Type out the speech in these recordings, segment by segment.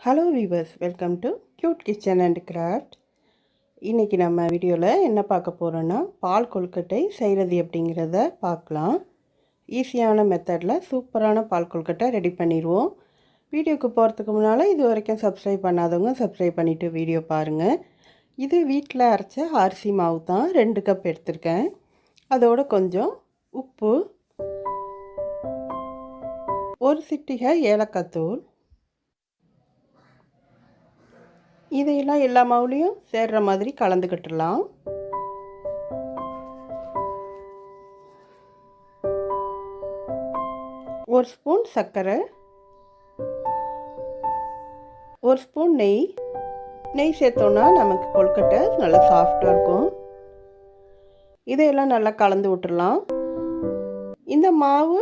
Hello viewers, welcome to cute kitchen and craft. இன்றைக்கி நம்ம வீடியோவில் என்ன பார்க்க போகிறோன்னா, பால் கொழுக்கட்டை செய்கிறது அப்படிங்கிறத பார்க்கலாம். ஈஸியான மெத்தடில் சூப்பரான பால் கொழுக்கட்டை ரெடி பண்ணிடுவோம். வீடியோக்கு போகிறதுக்கு முன்னால் இது வரைக்கும் சப்ஸ்கிரைப் பண்ணாதவங்க சப்ஸ்கிரைப் பண்ணிவிட்டு வீடியோ பாருங்கள். இது வீட்டில் அரைச்ச அரிசி மாவு தான், 2 கப் எடுத்திருக்கேன். அதோடு கொஞ்சம் உப்பு, ஒரு சிட்டிகை ஏலக்காய் தூள், இதையெல்லாம் எல்லா மாவுலேயும் சேர்கிற மாதிரி கலந்துக்கிட்டுடலாம். ஒரு ஸ்பூன் சர்க்கரை, ஒரு ஸ்பூன் நெய் சேர்த்தோன்னா நமக்கு கொழுக்கட்டை நல்லா சாஃப்டாக இருக்கும். இதையெல்லாம் நல்லா கலந்து விட்டுடலாம். இந்த மாவு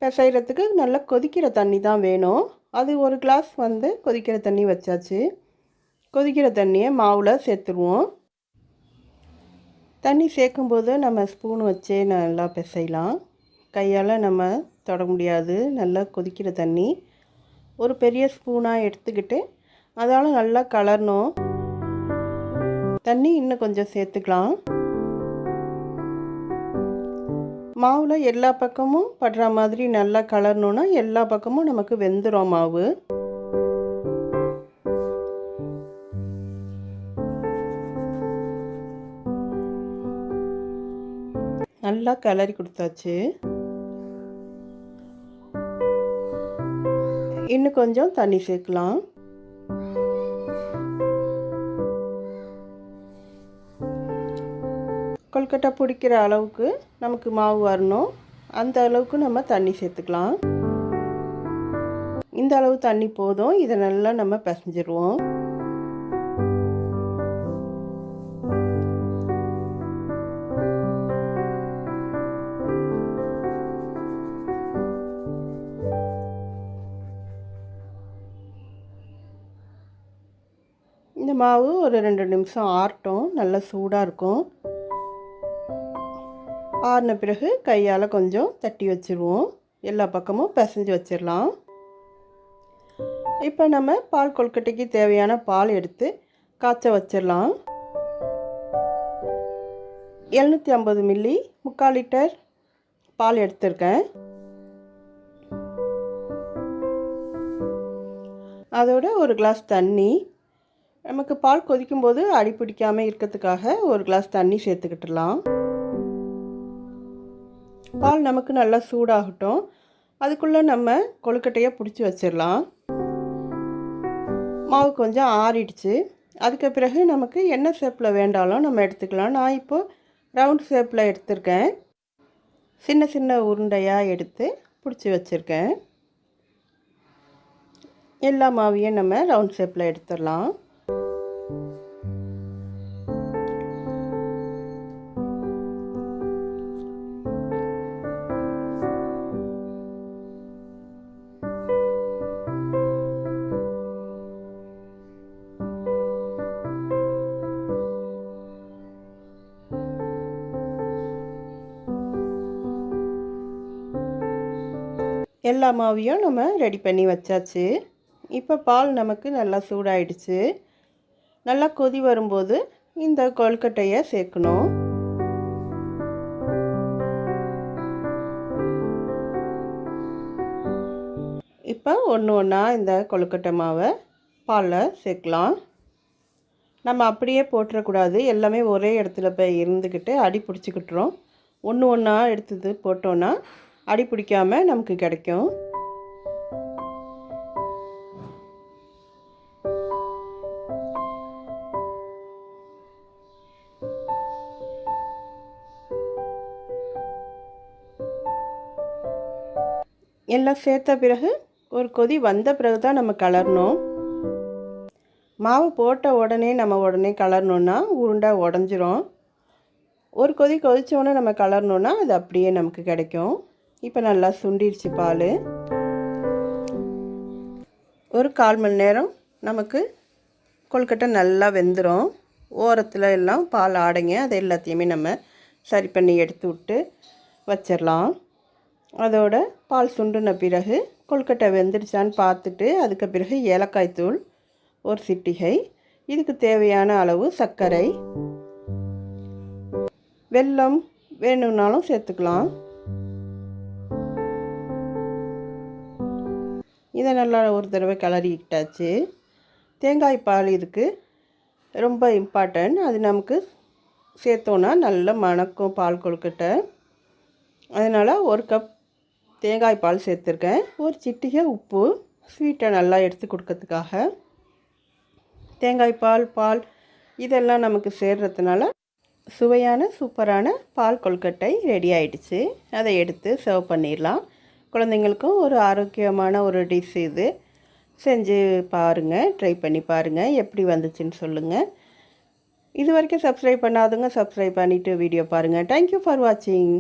பிசைகிறதுக்கு நல்லா கொதிக்கிற தண்ணி தான் வேணும். அது ஒரு கிளாஸ் கொதிக்கிற தண்ணி வச்சாச்சு. கொதிக்கிற தண்ணியை மாவில் சேர்த்துருவோம். தண்ணி சேர்க்கும்போது நம்ம ஸ்பூன் வச்சே நல்லா பிசையலாம். கையால் நம்ம தொட முடியாது. நல்லா கொதிக்கிற தண்ணி ஒரு பெரிய ஸ்பூனாக எடுத்துக்கிட்டு அதால் நல்லா கலரணும். தண்ணி இன்னும் கொஞ்சம் சேர்த்துக்கலாம். மாவில் எல்லா பக்கமும் படுற மாதிரி நல்லா கலரணுன்னா எல்லா பக்கமும் நமக்கு வெந்துடும் மாவு. நல்லா கிளறி கொடுத்தாச்சு. இன்னும் கொஞ்சம் தண்ணி சேர்க்கலாம். கொழுக்கட்டை பிடிக்கிற அளவுக்கு நமக்கு மாவு வரணும். அந்த அளவுக்கு நம்ம தண்ணி சேர்த்துக்கலாம். இந்த அளவு தண்ணி போதும். இதை நல்லா நம்ம பிசைஞ்சிருவோம். இந்த மாவு ஒரு 2 நிமிஷம் ஆறட்டும். நல்லா சூடாக இருக்கும். ஆறின பிறகு கையால் கொஞ்சம் தட்டி வச்சுருவோம். எல்லா பக்கமும் பிசைஞ்சு வச்சிடலாம். இப்போ நம்ம பால் கொழுக்கட்டைக்கு தேவையான பால் எடுத்து காய்ச்ச வச்சிடலாம். 750 மில்லி 3/4 லிட்டர் பால் எடுத்திருக்கேன். அதோட ஒரு கிளாஸ் தண்ணி. நமக்கு பால் கொதிக்கும்போது அடி பிடிக்காமல் இருக்கிறதுக்காக ஒரு கிளாஸ் தண்ணி சேர்த்துக்கிட்டுலாம். பால் நமக்கு நல்லா சூடாகட்டும். அதுக்குள்ளே நம்ம கொழுக்கட்டையை பிடிச்சி வச்சிடலாம். மாவு கொஞ்சம் ஆறிடுச்சு. அதுக்கு பிறகு நமக்கு என்ன ஷேப்பில் வேண்டாலும் நம்ம எடுத்துக்கலாம். நான் இப்போது ரவுண்ட் ஷேப்பில் எடுத்திருக்கேன். சின்ன சின்ன உருண்டையாக எடுத்து பிடிச்சி வச்சுருக்கேன். எல்லா மாவையும் நம்ம ரவுண்ட் ஷேப்பில் எடுத்துடலாம். எல்லா மாவையும் நம்ம ரெடி பண்ணி வச்சாச்சு. இப்போ பால் நமக்கு நல்லா சூடாயிடுச்சு. நல்லா கொதி வரும்போது இந்த கொழுக்கட்டையை சேர்க்கணும். இப்போ ஒன்று ஒன்றா இந்த கொழுக்கட்டை மாவை பாலில் சேர்க்கலாம். நம்ம அப்படியே போட்டுறக்கூடாது. எல்லாமே ஒரே இடத்துல போய் இருந்துக்கிட்டு அடி பிடிச்சிக்கிட்டுரும். ஒன்று ஒன்றா எடுத்தது போட்டோன்னா அடி பிடிக்காமல் நமக்கு கிடைக்கும். எல்லாம் சேர்த்த பிறகு ஒரு கொதி வந்த பிறகு தான் நம்ம கலரணும். மாவு போட்ட உடனே நம்ம கலரணுன்னா உருண்டை உடஞ்சிரும். ஒரு கொதி கொதித்தோடனே நம்ம கலரணுன்னா அது அப்படியே நமக்கு கிடைக்கும். இப்போ நல்லா சுண்டிடுச்சு பால். ஒரு 1/4 மணி நேரம் நமக்கு கொழுக்கட்டை நல்லா வெந்துடும். ஓரத்தில் எல்லாம் பால் ஆடைங்க, அதை எல்லாத்தையுமே நம்ம சரி பண்ணி எடுத்து விட்டு வச்சிடலாம். அதோட பால் சுண்டுன பிறகு கொழுக்கட்டை வெந்துடுச்சான்னு பார்த்துட்டு அதுக்கு பிறகு ஏலக்காய் தூள் ஒரு சிட்டிகை, இதுக்கு தேவையான அளவு சர்க்கரை, வெல்லம் வேணும்னாலும் சேர்த்துக்கலாம். இதை நல்லா ஒரு தடவை கிளறிக்கிட்டாச்சு. தேங்காய் பால் இதுக்கு ரொம்ப இம்பார்ட்டன்ட். அது நமக்கு சேர்த்தோன்னா நல்ல மணக்கும் பால் கொழுக்கட்டை. அதனால் ஒரு கப் தேங்காய் பால் சேர்த்துருக்கேன். ஒரு சிட்டிகை உப்பு, ஸ்வீட்டை நல்லா எடுத்து கொடுக்கறதுக்காக. தேங்காய் பால் இதெல்லாம் நமக்கு சேர்றதுனால சுவையான சூப்பரான பால் கொழுக்கட்டை ரெடி ஆகிடுச்சு. அதை எடுத்து சர்வ் பண்ணிடலாம். குழந்தைங்களுக்கும் ஒரு ஆரோக்கியமான ஒரு டிஷ் இது. செஞ்சு பாருங்கள், ட்ரை பண்ணி பாருங்கள், எப்படி வந்துச்சுன்னு சொல்லுங்கள். இது வரைக்கும் சப்ஸ்கிரைப் பண்ணாதவங்க சப்ஸ்கிரைப் பண்ணிவிட்டு வீடியோ பாருங்கள். தேங்க்யூ ஃபார் வாட்சிங்.